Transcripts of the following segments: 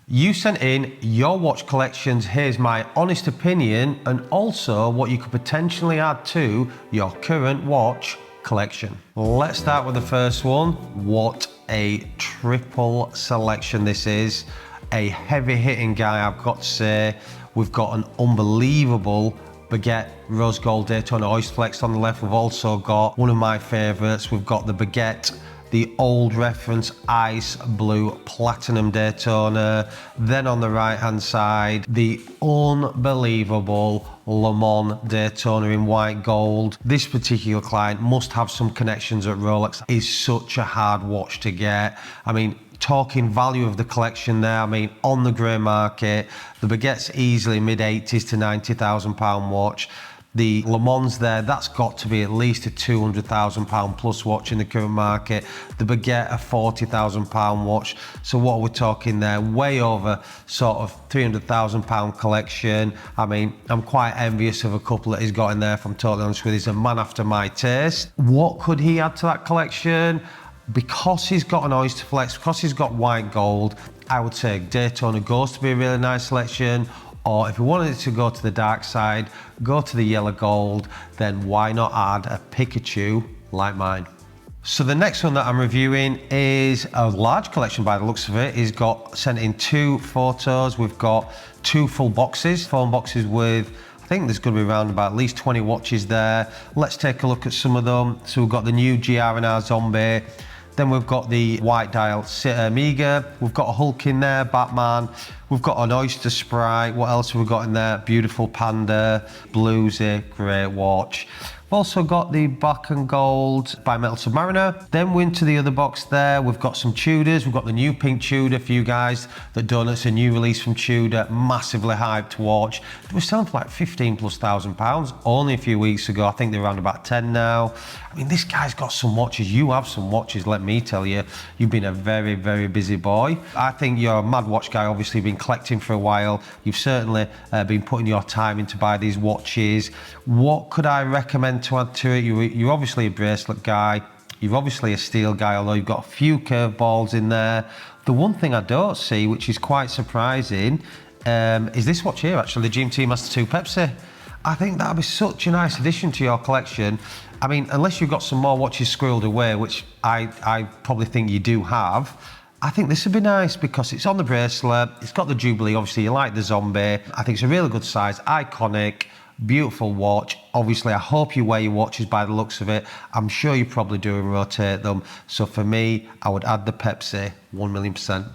You sent in your watch collections. Here's my honest opinion and also what you could potentially add to your current watch collection. Let's start with the first one. What a triple selection this is. A heavy hitting guy, I've got to say. We've got an unbelievable Baguette Rose Gold Daytona Oysterflex on the left. We've also got one of my favorites. We've got the Baguette, the old reference Ice Blue Platinum Daytona. Then on the right hand side, the unbelievable Le Mans Daytona in white gold. This particular client must have some connections at Rolex. It's such a hard watch to get. I mean, talking value of the collection there, I mean, on the grey market, the Baguette's easily mid-80s to £90,000 watch. The Le Mans there, that's got to be at least a £200,000 plus watch in the current market. The Baguette, a £40,000 watch. So what are we talking there? Way over sort of £300,000 collection. I mean, I'm quite envious of a couple that he's got in there, if I'm totally honest with you. He's a man after my taste. What could he add to that collection? Because he's got an Oysterflex, because he's got white gold, I would say Daytona Ghost to be a really nice selection. Or if you wanted it to go to the dark side, go to the yellow gold, then why not add a Pikachu like mine? So the next one that I'm reviewing is a large collection by the looks of it. He's got sent in 2 photos. We've got 2 full boxes, phone boxes with, I think there's going to be around about at least 20 watches there. Let's take a look at some of them. So we've got the new GR&R Zombie. Then we've got the white dial Amiga. We've got a Hulk in there, Batman. We've got an Oyster Sprite. What else have we got in there? Beautiful Panda, bluesy, great watch. We've also got the black and gold Bimetal Submariner. Then we're into the other box there. We've got some Tudors. We've got the new pink Tudor for you guys that don't know. It's a new release from Tudor, massively hyped watch. They were selling for like £15,000+ only a few weeks ago. I think they're around about 10 now. I mean, this guy's got some watches. You have some watches, let me tell you. You've been a very, very busy boy. I think you're a mad watch guy. Obviously, you've been collecting for a while. You've certainly been putting your time into buy these watches. What could I recommend to add to it? You're obviously a bracelet guy. You're obviously a steel guy, although you've got a few curveballs in there. The one thing I don't see, which is quite surprising, is this watch here, actually, the GMT Master 2 Pepsi. I think that'd be such a nice addition to your collection. I mean, unless you've got some more watches squirreled away, which I probably think you do have, I think this would be nice because it's on the bracelet, it's got the Jubilee, obviously you like the Zombie. I think it's a really good size, iconic, beautiful watch. Obviously, I hope you wear your watches by the looks of it. I'm sure you probably do and rotate them. So for me, I would add the Pepsi 1,000,000%.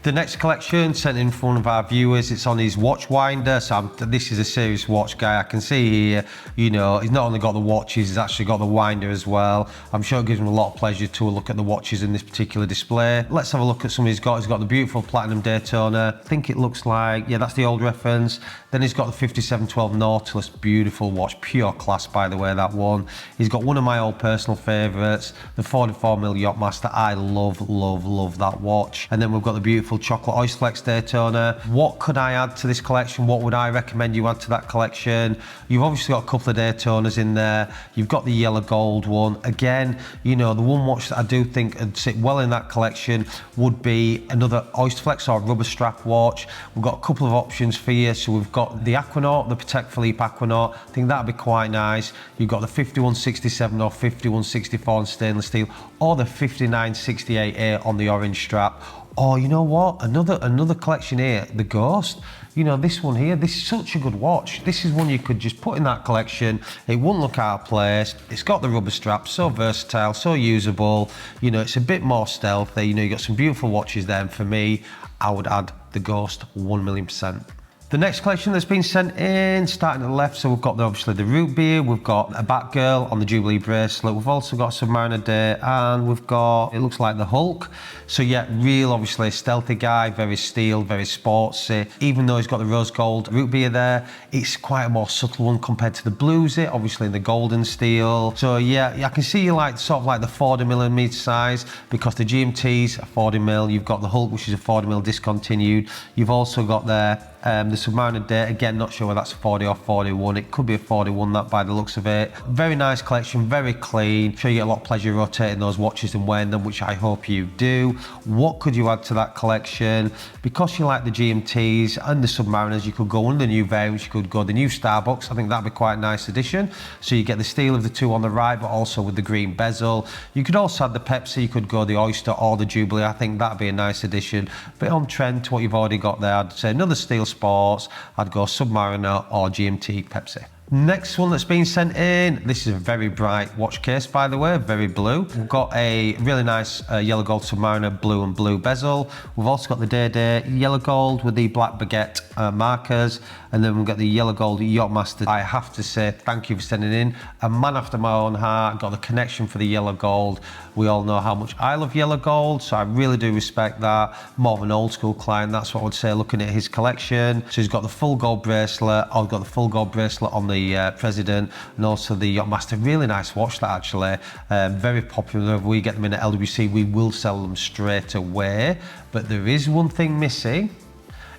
The next collection sent in from one of our viewers, it's on his watch winder. So this is a serious watch guy. I can see here, you know, he's not only got the watches, he's actually got the winder as well. I'm sure it gives him a lot of pleasure to look at the watches in this particular display. Let's have a look at some he's got. He's got the beautiful Platinum Daytona. I think it looks like, yeah, that's the old reference. Then he's got the 5712 Nautilus, beautiful watch, pure class by the way, that one. He's got one of my old personal favourites, the 44mm Yachtmaster. I love, love, love that watch. And then we've got the beautiful chocolate Oysterflex Daytona. What could I add to this collection? What would I recommend you add to that collection? You've obviously got a couple of Daytonas in there. You've got the yellow gold one. Again, you know, the one watch that I do think would sit well in that collection would be another Oysterflex or rubber strap watch. We've got a couple of options for you. So we've got the Aquanaut, the Patek Philippe Aquanaut. I think that'd be quite nice. You've got the 5167 or 5164 in stainless steel, or the 5968A on the orange strap. Or you know what, another collection here, the Ghost. You know, this one here, this is such a good watch. This is one you could just put in that collection. It wouldn't look out of place. It's got the rubber strap, so versatile, so usable. You know, it's a bit more stealthy. You know, you've got some beautiful watches there. And for me, I would add the Ghost 1,000,000%. The next collection that's been sent in, starting at the left, so we've got obviously the root beer, we've got a Batgirl on the Jubilee bracelet, we've also got a Submariner Day, and we've got, it looks like the Hulk. So yeah, real obviously stealthy guy, very steel, very sportsy. Even though he's got the rose gold root beer there, it's quite a more subtle one compared to the bluesy, obviously in the golden steel. So yeah, I can see you like sort of like the 40mm size, because the GMT's a 40mm, you've got the Hulk, which is a 40mm discontinued. You've also got there the Submariner date, again, not sure whether that's a 40 or 41. It could be a 41, that by the looks of it. Very nice collection, very clean. Sure you get a lot of pleasure rotating those watches and wearing them, which I hope you do. What could you add to that collection? Because you like the GMTs and the Submariners, you could go under the new variants, you could go the new Starbucks. I think that'd be quite a nice addition. So you get the steel of the two on the right, but also with the green bezel. You could also add the Pepsi, you could go the Oyster or the Jubilee. I think that'd be a nice addition. Bit on trend to what you've already got there. I'd say another Steel Sports, I'd go Submariner or GMT Pepsi. Next one that's been sent in, this is a very bright watch case, by the way, very blue. We've got a really nice yellow gold Submariner, blue and blue bezel. We've also got the Day yellow gold with the black baguette markers, and then we've got the yellow gold Yachtmaster. I have to say thank you for sending in. A man after my own heart, got the connection for the yellow gold. We all know how much I love yellow gold, so I really do respect that. More of an old school client, that's what I would say, looking at his collection. So he's got the full gold bracelet, I've got the full gold bracelet on the President, and also the Yachtmaster. Really nice watch that actually, very popular. If we get them in at LWC, we will sell them straight away. But there is one thing missing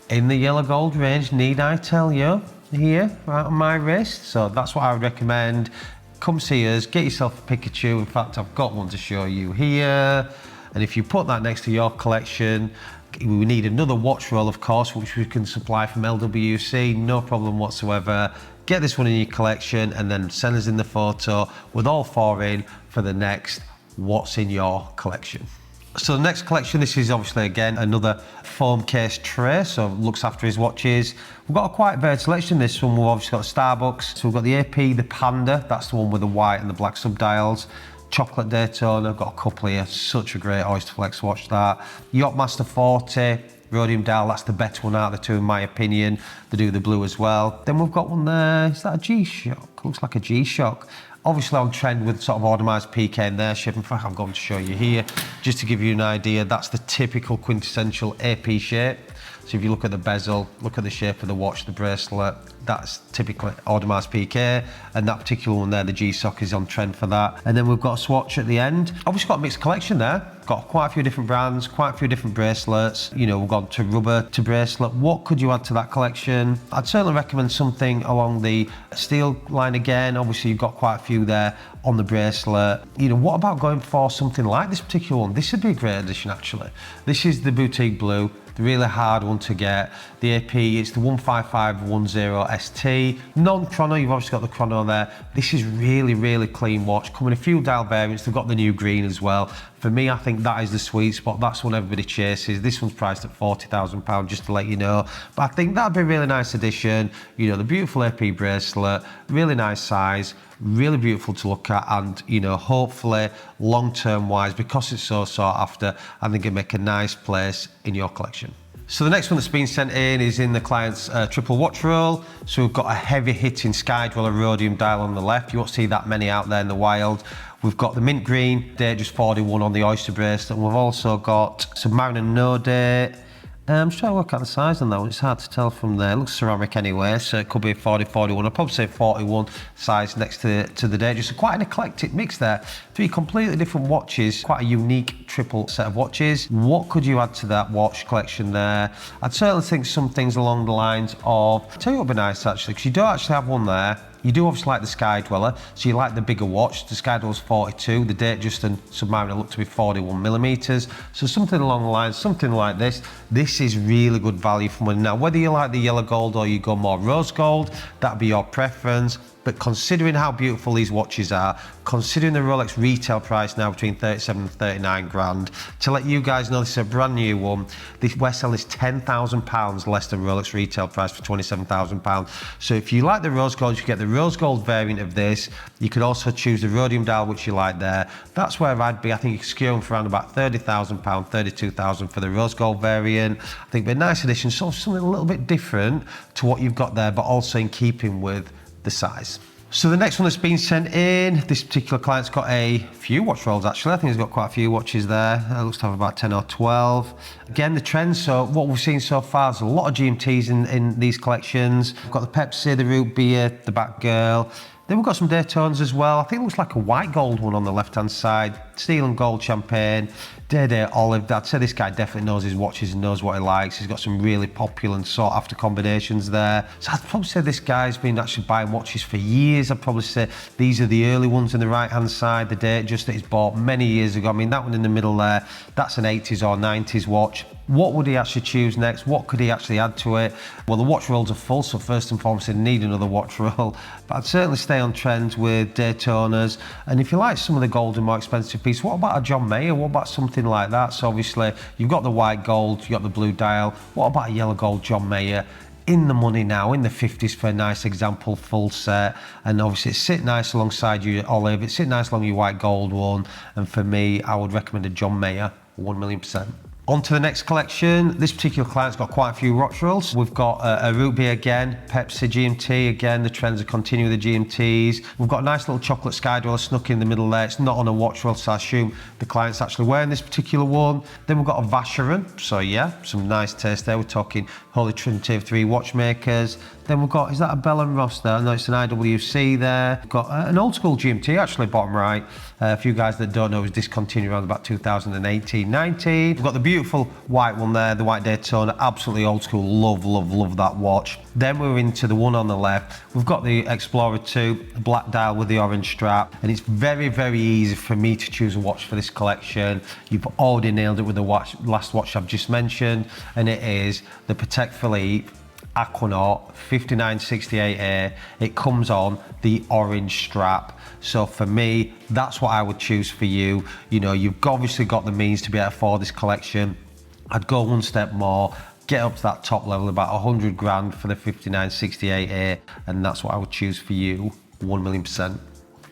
in the yellow gold range, need I tell you, here, right on my wrist. So that's what I would recommend. Come see us, get yourself a Pikachu. In fact, I've got one to show you here. And if you put that next to your collection, we need another watch roll, of course, which we can supply from LWC, no problem whatsoever. Get this one in your collection and then send us in the photo with all four in for the next what's in your collection. So the next collection, this is obviously again another foam case tray, so looks after his watches. We've got a quite varied selection. This one we've obviously got Starbucks, so we've got the AP, the Panda, that's the one with the white and the black subdials. Chocolate Daytona, I've got a couple here, such a great Oyster Flex watch that. Yachtmaster 40, Rhodium dial, that's the better one out of the two in my opinion. They do the blue as well. Then we've got one there, is that a G-Shock? Looks like a G-Shock. Obviously on trend with sort of automatised PK in their shape. In fact, I'm going to show you here, just to give you an idea, that's the typical quintessential AP shape. So if you look at the bezel, look at the shape of the watch, the bracelet, that's typically Audemars Piguet, and that particular one there, the G-Shock, is on trend for that. And then we've got a swatch at the end. Obviously got a mixed collection there. Got quite a few different brands, quite a few different bracelets. You know, we've gone to rubber to bracelet. What could you add to that collection? I'd certainly recommend something along the steel line again. Obviously you've got quite a few there on the bracelet. You know, what about going for something like this particular one? This would be a great addition actually. This is the boutique blue. The really hard one to get. The AP, it's the 15510 ST. Non-chrono, you've obviously got the chrono there. This is really, really clean watch. Come in a few dial variants, they've got the new green as well. For me, I think that is the sweet spot. That's what everybody chases. This one's priced at £40,000, just to let you know. But I think that'd be a really nice addition. You know, the beautiful AP bracelet, really nice size, really beautiful to look at, and you know, hopefully long-term wise, because it's so sought after, I think it'd make a nice place in your collection. So the next one that's been sent in is in the client's triple watch roll. So we've got a heavy hitting Sky Dweller rhodium dial on the left. You won't see that many out there in the wild. We've got the mint green, date just 41 on the Oyster bracelet. And we've also got Submariner no date. I'm just trying to work out the size on that one. It's hard to tell from there. It looks ceramic anyway, so it could be a 40, 41. I'd probably say 41 size next to the date. Just quite an eclectic mix there. Three completely different watches, quite a unique triple set of watches. What could you add to that watch collection there? I'd certainly think some things along the lines of, I'll tell you what would be nice actually, because you don't actually have one there. You do obviously like the Sky Dweller, so you like the bigger watch. The Sky Dweller's 42, the Date Justin Submariner looked to be 41mm. So something along the lines, something like this. This is really good value for money. Now, whether you like the yellow gold or you go more rose gold, that'd be your preference. But considering how beautiful these watches are, considering the Rolex retail price now between 37 and 39 grand, to let you guys know this is a brand new one, we're selling this £10,000 less than Rolex retail price for £27,000. So if you like the rose gold, you get the rose gold variant of this. You could also choose the rhodium dial, which you like there. That's where I'd be. I think you could secure them for around about £30,000, £32,000 for the rose gold variant. I think it'd be a nice addition, so something a little bit different to what you've got there, but also in keeping with the size. So the next one that's been sent in, this particular client's got a few watch rolls actually. I think he's got quite a few watches there. It looks to have about 10 or 12. Again, the trends, so what we've seen so far is a lot of GMTs in these collections. We've got the Pepsi, the Root Beer, the Batgirl. Then we've got some Daytonas as well. I think it looks like a white gold one on the left-hand side. steel and gold champagne, day olive. I'd say this guy definitely knows his watches and knows what he likes. He's got some really popular and sought after combinations there. So I'd probably say this guy's been actually buying watches for years. I'd probably say these are the early ones on the right hand side, the date just that he's bought many years ago. I mean, that one in the middle there, that's an 80s or 90s watch. What would he actually choose next? What could he actually add to it? Well, the watch rolls are full, so first and foremost, he'd need another watch roll. But I'd certainly stay on trend with Daytonas. And if you like some of the gold and more expensive pieces, what about a John Mayer? What about something like that? So obviously, you've got the white gold, you've got the blue dial. What about a yellow gold John Mayer? In the money now, in the 50s for a nice example, full set. And obviously it sit nice alongside your olive, it sit nice along your white gold one. And for me, I would recommend a John Mayer, 1,000,000%. On to the next collection. This particular client's got quite a few watch rolls. We've got a root beer again, Pepsi GMT again. The trends are continuing with the GMTs. We've got a nice little chocolate sky dweller snuck in the middle there. It's not on a watch roll, so I assume the client's actually wearing this particular one. Then we've got a Vacheron. So yeah, some nice taste there. We're talking Holy Trinity of 3 watchmakers. Then we've got, is that a Bell & Ross there? No, it's an IWC there. We've got an old school GMT, actually, bottom right. A few guys that don't know, it was discontinued around about 2018, 19. We've got the beautiful white one there, the white Daytona, absolutely old school, love that watch. Then we're into the one on the left. We've got the Explorer 2, the black dial with the orange strap, and it's very, very easy for me to choose a watch for this collection. You've already nailed it with the last watch I've just mentioned, and it is the Patek Philippe Aquanaut 5968A. It comes on the orange strap. So for me, that's what I would choose for you. You know, you've obviously got the means to be able to afford this collection. I'd go one step more, get up to that top level, about 100 grand for the 5968A, and that's what I would choose for you, 1,000,000%.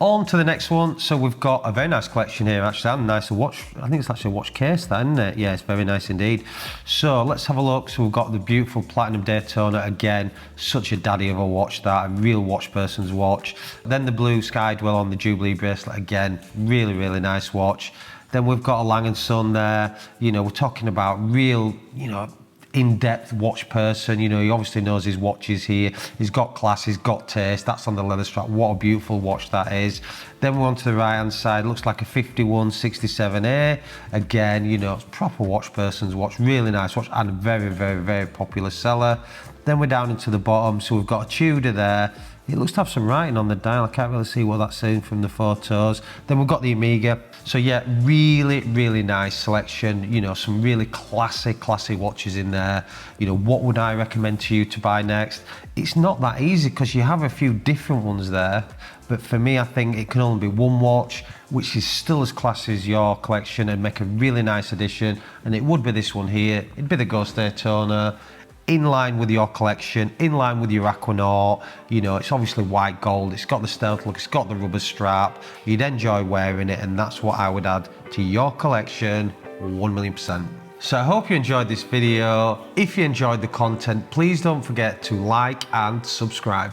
On to the next one. So we've got a very nice collection here, actually, and a nice watch. I think it's actually a watch case, that, isn't it? Yeah, it's very nice indeed. So let's have a look. So we've got the beautiful Platinum Daytona again. Such a daddy of a watch, that, a real watch person's watch. Then the blue Sky Dweller on the Jubilee bracelet again. Really, really nice watch. Then we've got a Lang & Son there. You know, we're talking about real, you know, in-depth watch person. You know, he obviously knows his watches here. He's got class, he's got taste. That's on the leather strap. What a beautiful watch that is. Then we're on to the right-hand side. Looks like a 5167A. Again, you know, it's proper watch person's watch. Really nice watch and a very, very, very popular seller. Then we're down into the bottom. So we've got a Tudor there. It looks to have some writing on the dial. I can't really see what that's saying from the photos. Then we've got the Omega. So yeah, really, really nice selection. You know, some really classy watches in there. You know, what would I recommend to you to buy next? It's not that easy because you have a few different ones there. But for me, I think it can only be one watch, which is still as classy as your collection and make a really nice addition. And it would be this one here. It'd be the Ghost Daytona. In line with your collection, in line with your Aquanaut. You know, it's obviously white gold, it's got the stealth look, it's got the rubber strap. You'd enjoy wearing it, and that's what I would add to your collection, 1,000,000%. So I hope you enjoyed this video. If you enjoyed the content, please don't forget to like and subscribe.